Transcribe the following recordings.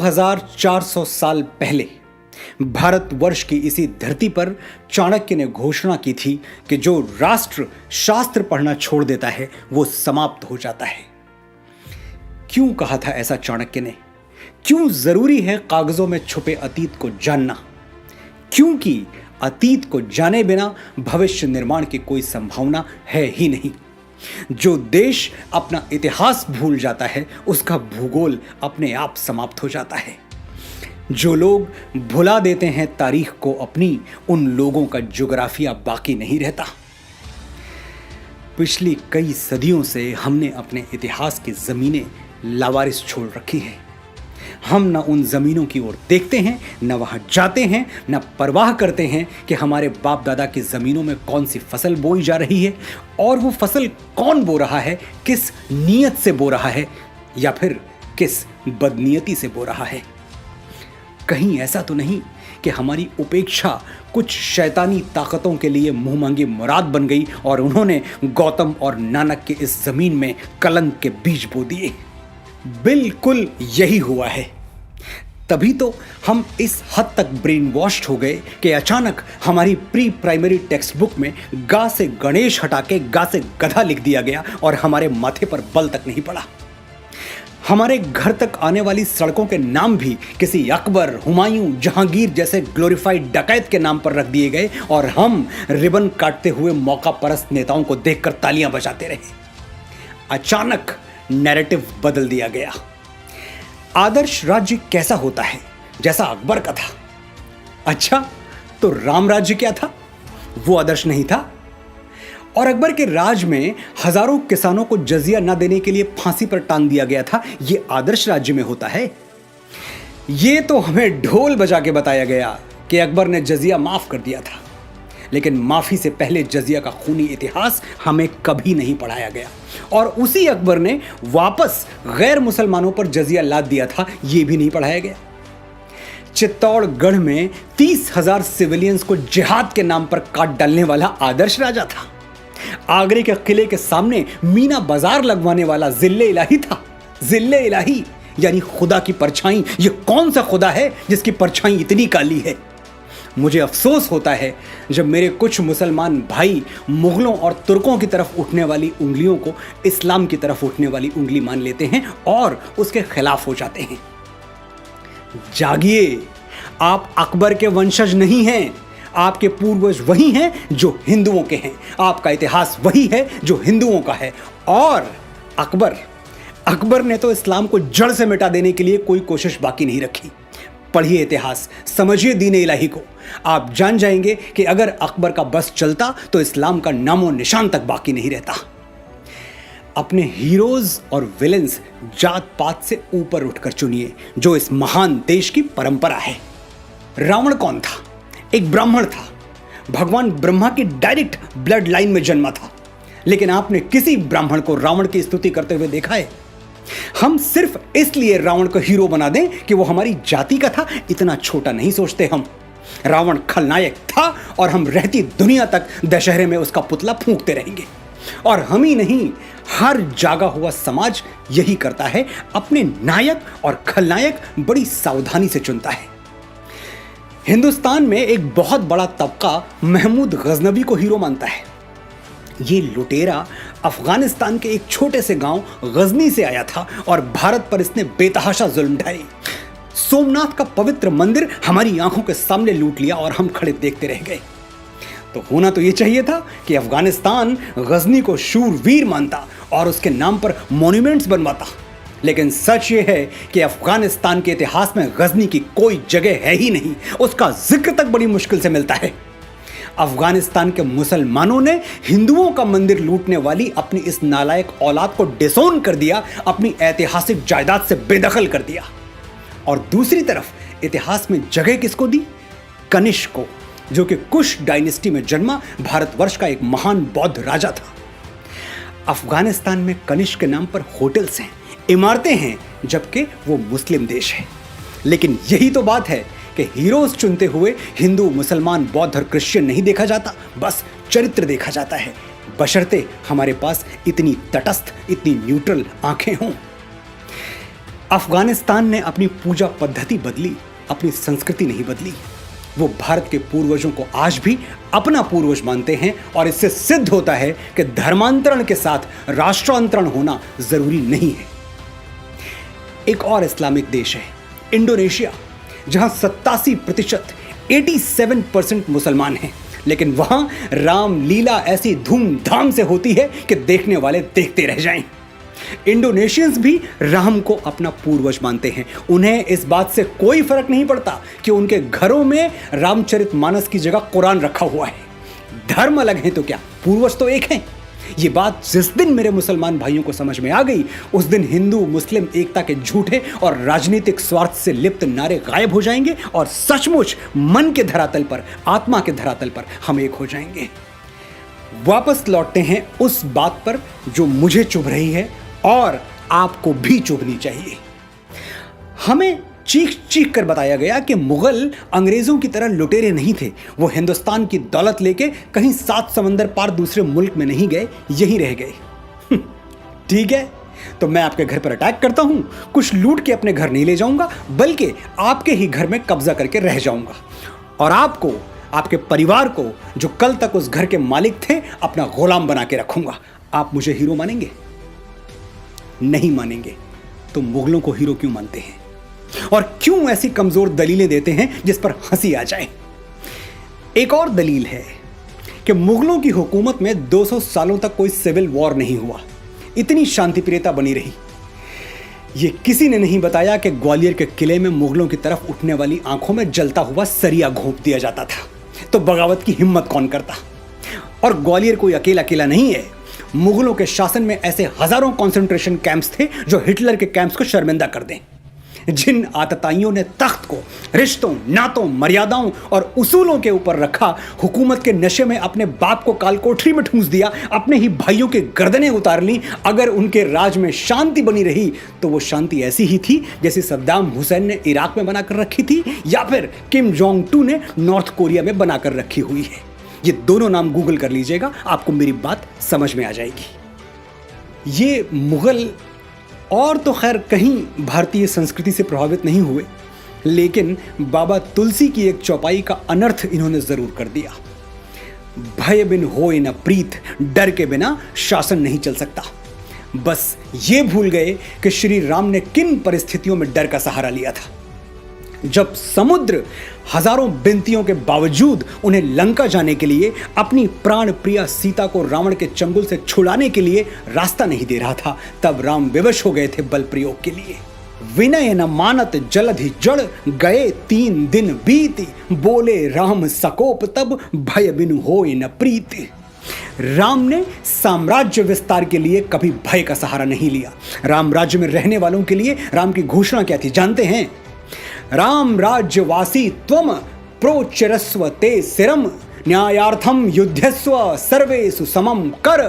2400 साल पहले भारतवर्ष की इसी धरती पर चाणक्य ने घोषणा की थी कि जो राष्ट्र शास्त्र पढ़ना छोड़ देता है वो समाप्त हो जाता है। क्यों कहा था ऐसा चाणक्य ने? क्यों जरूरी है कागजों में छुपे अतीत को जानना? क्योंकि अतीत को जाने बिना भविष्य निर्माण की कोई संभावना है ही नहीं। जो देश अपना इतिहास भूल जाता है उसका भूगोल अपने आप समाप्त हो जाता है। जो लोग भुला देते हैं तारीख को अपनी, उन लोगों का ज्योग्राफिया बाकी नहीं रहता। पिछली कई सदियों से हमने अपने इतिहास की जमीनें लावारिस छोड़ रखी हैं। हम न उन जमीनों की ओर देखते हैं, न वहां जाते हैं, न परवाह करते हैं कि हमारे बाप दादा की जमीनों में कौन सी फसल बोई जा रही है और वो फसल कौन बो रहा है, किस नीयत से बो रहा है या फिर किस बदनीयती से बो रहा है। कहीं ऐसा तो नहीं कि हमारी उपेक्षा कुछ शैतानी ताकतों के लिए मुंह मांगी मुराद बन गई और उन्होंने गौतम और नानक के इस जमीन में कलंक के बीज बो दिए। बिल्कुल यही हुआ है। तभी तो हम इस हद तक ब्रेन वॉश्ड हो गए कि अचानक हमारी प्री प्राइमरी टेक्स्ट बुक में गा से गणेश हटा के गा से गधा लिख दिया गया और हमारे माथे पर बल तक नहीं पड़ा। हमारे घर तक आने वाली सड़कों के नाम भी किसी अकबर, हुमायूं, जहांगीर जैसे ग्लोरीफाइड डकैत के नाम पर रख दिए गए और हम रिबन काटते हुए मौका परस्त नेताओं को देखकर तालियां बजाते रहे। अचानक नैरेटिव बदल दिया गया। आदर्श राज्य कैसा होता है? जैसा अकबर का था। अच्छा, तो राम राज्य क्या था? वो आदर्श नहीं था। और अकबर के राज में हजारों किसानों को जजिया न देने के लिए फांसी पर टांग दिया गया था। ये आदर्श राज्य में होता है? ये तो हमें ढोल बजा के बताया गया कि अकबर ने जजिया माफ कर दिया था, लेकिन माफी से पहले जजिया का खूनी इतिहास हमें कभी नहीं पढ़ाया गया। और उसी अकबर ने वापस गैर मुसलमानों पर जजिया लाद दिया था, यह भी नहीं पढ़ाया गया। चित्तौड़गढ़ में 30,000 सिविलियंस को जिहाद के नाम पर काट डालने वाला आदर्श राजा था। आगरे के किले के सामने मीना बाजार लगवाने वाला जिल्ले इलाही था। जिल्ले इलाही यानी खुदा की परछाई। यह कौन सा खुदा है जिसकी परछाई इतनी काली है? मुझे अफसोस होता है जब मेरे कुछ मुसलमान भाई मुगलों और तुर्कों की तरफ उठने वाली उंगलियों को इस्लाम की तरफ उठने वाली उंगली मान लेते हैं और उसके खिलाफ हो जाते हैं। जागिए, आप अकबर के वंशज नहीं हैं। आपके पूर्वज वही हैं जो हिंदुओं के हैं। आपका इतिहास वही है जो हिंदुओं का है। और अकबर ने तो इस्लाम को जड़ से मिटा देने के लिए कोई कोशिश बाकी नहीं रखी। पढ़िए इतिहास, समझिए दीन इलाही को। आप जान जाएंगे कि अगर अकबर का बस चलता तो इस्लाम का नामो निशान तक बाकी नहीं रहता। अपने हीरोज और विलेंस जात पात से ऊपर उठकर चुनिए, जो इस महान देश की परंपरा है। रावण कौन था? एक ब्राह्मण था। भगवान ब्रह्मा की डायरेक्ट ब्लड लाइन में जन्मा था। लेकिन आपने किसी ब्राह्मण को रावण की स्तुति करते हुए देखा है? हम सिर्फ इसलिए रावण को हीरो बना दें कि वो हमारी जाति का था, इतना छोटा नहीं सोचते हम। रावण खलनायक था और हम रहती दुनिया तक दशहरे में उसका पुतला फूंकते रहेंगे। और हम ही नहीं, हर जागा हुआ समाज यही करता है। अपने नायक और खलनायक बड़ी सावधानी से चुनता है। हिंदुस्तान में एक बहुत बड़ा तबका महमूद गजनवी को हीरो मानता है। ये लुटेरा अफगानिस्तान के एक छोटे से गांव गजनी से आया था और भारत पर इसने बेतहाशा जुल्म ढाए। सोमनाथ का पवित्र मंदिर हमारी आंखों के सामने लूट लिया और हम खड़े देखते रह गए। तो होना तो ये चाहिए था कि अफगानिस्तान गजनी को शूरवीर मानता और उसके नाम पर मॉन्यूमेंट्स बनवाता। लेकिन सच ये है कि अफगानिस्तान के इतिहास में गजनी की कोई जगह है ही नहीं। उसका जिक्र तक बड़ी मुश्किल से मिलता है। अफगानिस्तान के मुसलमानों ने हिंदुओं का मंदिर लूटने वाली अपनी इस नालायक औलाद को डिसोन कर दिया, अपनी ऐतिहासिक जायदाद से बेदखल कर दिया। और दूसरी तरफ इतिहास में जगह किसको दी? कनिष्क को, जो कि कुश डायनेस्टी में जन्मा भारतवर्ष का एक महान बौद्ध राजा था। अफगानिस्तान में कनिष्क के नाम पर होटल्स हैं, इमारतें हैं, जबकि वो मुस्लिम देश है। लेकिन यही तो बात है कि हीरोज चुनते हुए हिंदू, मुसलमान, बौद्ध और क्रिश्चियन नहीं देखा जाता, बस चरित्र देखा जाता है, बशर्ते हमारे पास इतनी तटस्थ, इतनी न्यूट्रल आंखें हों। अफगानिस्तान ने अपनी पूजा पद्धति बदली, अपनी संस्कृति नहीं बदली। वो भारत के पूर्वजों को आज भी अपना पूर्वज मानते हैं और इससे सिद्ध होता है कि धर्मांतरण के साथ राष्ट्रांतरण होना जरूरी नहीं है। एक और इस्लामिक देश है इंडोनेशिया, जहां 87% 87% मुसलमान हैं, लेकिन वहां रामलीला ऐसी धूमधाम से होती है कि देखने वाले देखते रह जाएं। इंडोनेशियंस भी राम को अपना पूर्वज मानते हैं। उन्हें इस बात से कोई फर्क नहीं पड़ता कि उनके घरों में रामचरितमानस की जगह कुरान रखा हुआ है। धर्म अलग है तो क्या, पूर्वज तो एक हैं। ये बात जिस दिन मेरे मुसलमान भाइयों को समझ में आ गई, उस दिन हिंदू मुस्लिम एकता के झूठे और राजनीतिक स्वार्थ से लिप्त नारे गायब हो जाएंगे और सचमुच मन के धरातल पर, आत्मा के धरातल पर हम एक हो जाएंगे। वापस लौटते हैं उस बात पर जो मुझे चुभ रही है और आपको भी चुभनी चाहिए। हमें चीख चीख कर बताया गया कि मुगल अंग्रेजों की तरह लुटेरे नहीं थे। वो हिंदुस्तान की दौलत लेके कहीं 7 समंदर पार दूसरे मुल्क में नहीं गए, यहीं रह गए। ठीक है, तो मैं आपके घर पर अटैक करता हूं, कुछ लूट के अपने घर नहीं ले जाऊंगा, बल्कि आपके ही घर में कब्जा करके रह जाऊंगा और आपको, आपके परिवार को, जो कल तक उस घर के मालिक थे, अपना गुलाम बना के रखूंगा। आप मुझे हीरो मानेंगे? नहीं मानेंगे। तो मुगलों को हीरो क्यों मानते हैं और क्यों ऐसी कमजोर दलीलें देते हैं जिस पर हंसी आ जाए? एक और दलील है कि मुगलों की हुकूमत में 200 सालों तक कोई सिविल वॉर नहीं हुआ, इतनी शांतिप्रियता बनी रही। यह किसी ने नहीं बताया कि ग्वालियर के किले में मुगलों की तरफ उठने वाली आंखों में जलता हुआ सरिया घोंप दिया जाता था, तो बगावत की हिम्मत कौन करता? और ग्वालियर कोई अकेला किला नहीं है। मुगलों के शासन में ऐसे हजारों कंसंट्रेशन कैंप्स थे जो हिटलर के कैंप्स को शर्मिंदा कर दें। जिन आतताइयों ने तख्त को रिश्तों, नातों, मर्यादाओं और उसूलों के ऊपर रखा, हुकूमत के नशे में अपने बाप को कालकोठरी में ठूंस दिया, अपने ही भाइयों के गर्दनें उतार ली। अगर उनके राज में शांति बनी रही तो वो शांति ऐसी ही थी जैसे सद्दाम हुसैन ने इराक में बनाकर रखी थी या फिर किम जोंग टू ने नॉर्थ कोरिया में बनाकर रखी हुई है। ये दोनों नाम गूगल कर लीजिएगा, आपको मेरी बात समझ में आ जाएगी। ये मुगल और तो खैर कहीं भारतीय संस्कृति से प्रभावित नहीं हुए, लेकिन बाबा तुलसी की एक चौपाई का अनर्थ इन्होंने जरूर कर दिया। भय बिन होए न प्रीत, डर के बिना शासन नहीं चल सकता। बस ये भूल गए कि श्री राम ने किन परिस्थितियों में डर का सहारा लिया था। जब समुद्र हजारों विनतियों के बावजूद उन्हें लंका जाने के लिए, अपनी प्राण प्रिया सीता को रावण के चंगुल से छुड़ाने के लिए रास्ता नहीं दे रहा था, तब राम विवश हो गए थे बल प्रयोग के लिए। विनय न मानत जलधि जड़, गए 3 दिन बीती, बोले राम सकोप तब, भय बिनु होए न प्रीति। राम ने साम्राज्य विस्तार के लिए कभी भय का सहारा नहीं लिया। राम राज्य में रहने वालों के लिए राम की घोषणा क्या थी जानते हैं? राम राज्यवासी त्वम प्रोच्चरस्व ते सिरम, न्यायार्थम युद्धस्व सर्वेषु समम कर,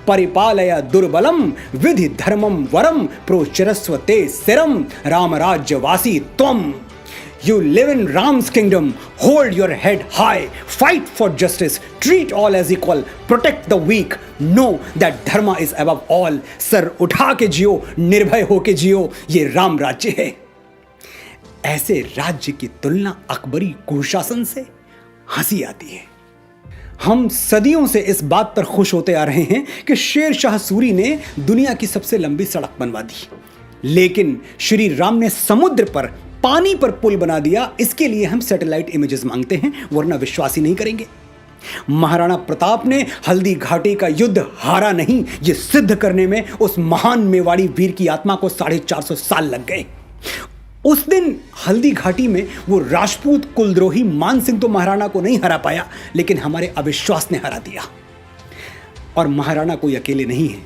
परिपालय दुर्बलम विधि धर्मम वरम, प्रोच्चरस्व ते सिरम, राम राज्यवासी त्वम। You live in Ram's kingdom, hold your head high, fight for justice, treat all as equal, protect the weak, know that dharma is above all। Sir उठा के जियो, निर्भय होके जियो, ये राम राज्य है। ऐसे राज्य की तुलना अकबरी कुशासन से हंसी आती है। हम सदियों से इस बात पर खुश होते आ रहे हैं कि शेर शाह सूरी ने दुनिया की सबसे लंबी सड़क बनवा दी, लेकिन श्री राम ने समुद्र पर, पानी पर पुल बना दिया। इसके लिए हम सैटेलाइट इमेजेस मांगते हैं, वरना विश्वास ही नहीं करेंगे। महाराणा प्रताप ने हल्दी घाटी का युद्ध हारा नहीं, ये सिद्ध करने में उस महान मेवाड़ी वीर की आत्मा को 450 साल लग गए। उस दिन हल्दी घाटी में वो राजपूत कुलद्रोही मान सिंह तो महाराणा को नहीं हरा पाया, लेकिन हमारे अविश्वास ने हरा दिया। और महाराणा कोई अकेले नहीं है।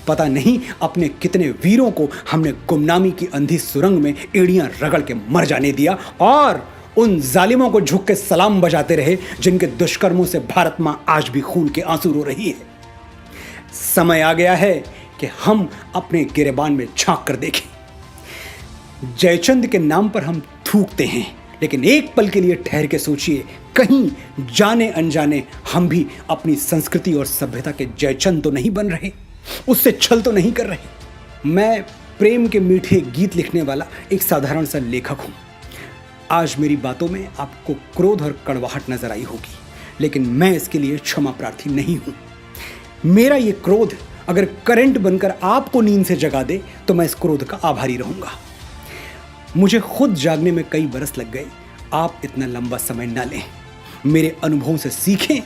पता नहीं अपने कितने वीरों को हमने गुमनामी की अंधी सुरंग में एड़ियां रगड़ के मर जाने दिया और उन जालिमों को झुक के सलाम बजाते रहे जिनके दुष्कर्मों से भारत मां आज भी खून के आंसू रो रही है। समय आ गया है कि हम अपने गिरेबान में झांक कर देखें। जयचंद के नाम पर हम थूकते हैं, लेकिन एक पल के लिए ठहर के सोचिए, कहीं जाने अनजाने हम भी अपनी संस्कृति और सभ्यता के जयचंद तो नहीं बन रहे, उससे छल तो नहीं कर रहे। मैं प्रेम के मीठे गीत लिखने वाला एक साधारण सा लेखक हूं। आज मेरी बातों में आपको क्रोध और कड़वाहट नजर आई होगी, लेकिन मैं इसके लिए क्षमा प्रार्थी नहीं हूं। मेरा ये क्रोध अगर करंट बनकर आपको नींद से जगा दे तो मैं इस क्रोध का आभारी रहूंगा। मुझे खुद जागने में कई बरस लग गए, आप इतना लंबा समय ना लें। मेरे अनुभवों से सीखें,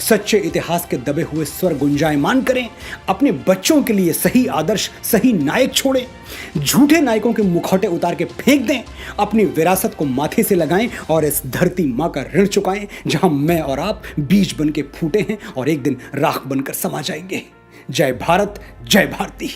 सच्चे इतिहास के दबे हुए स्वर गुंजायमान करें, अपने बच्चों के लिए सही आदर्श, सही नायक छोड़ें, झूठे नायकों के मुखौटे उतार के फेंक दें, अपनी विरासत को माथे से लगाएं और इस धरती माँ का ऋण चुकाएं जहां मैं और आप बीज बन के फूटे हैं और एक दिन राख बनकर समा जाएंगे। जय भारत, जय भारती।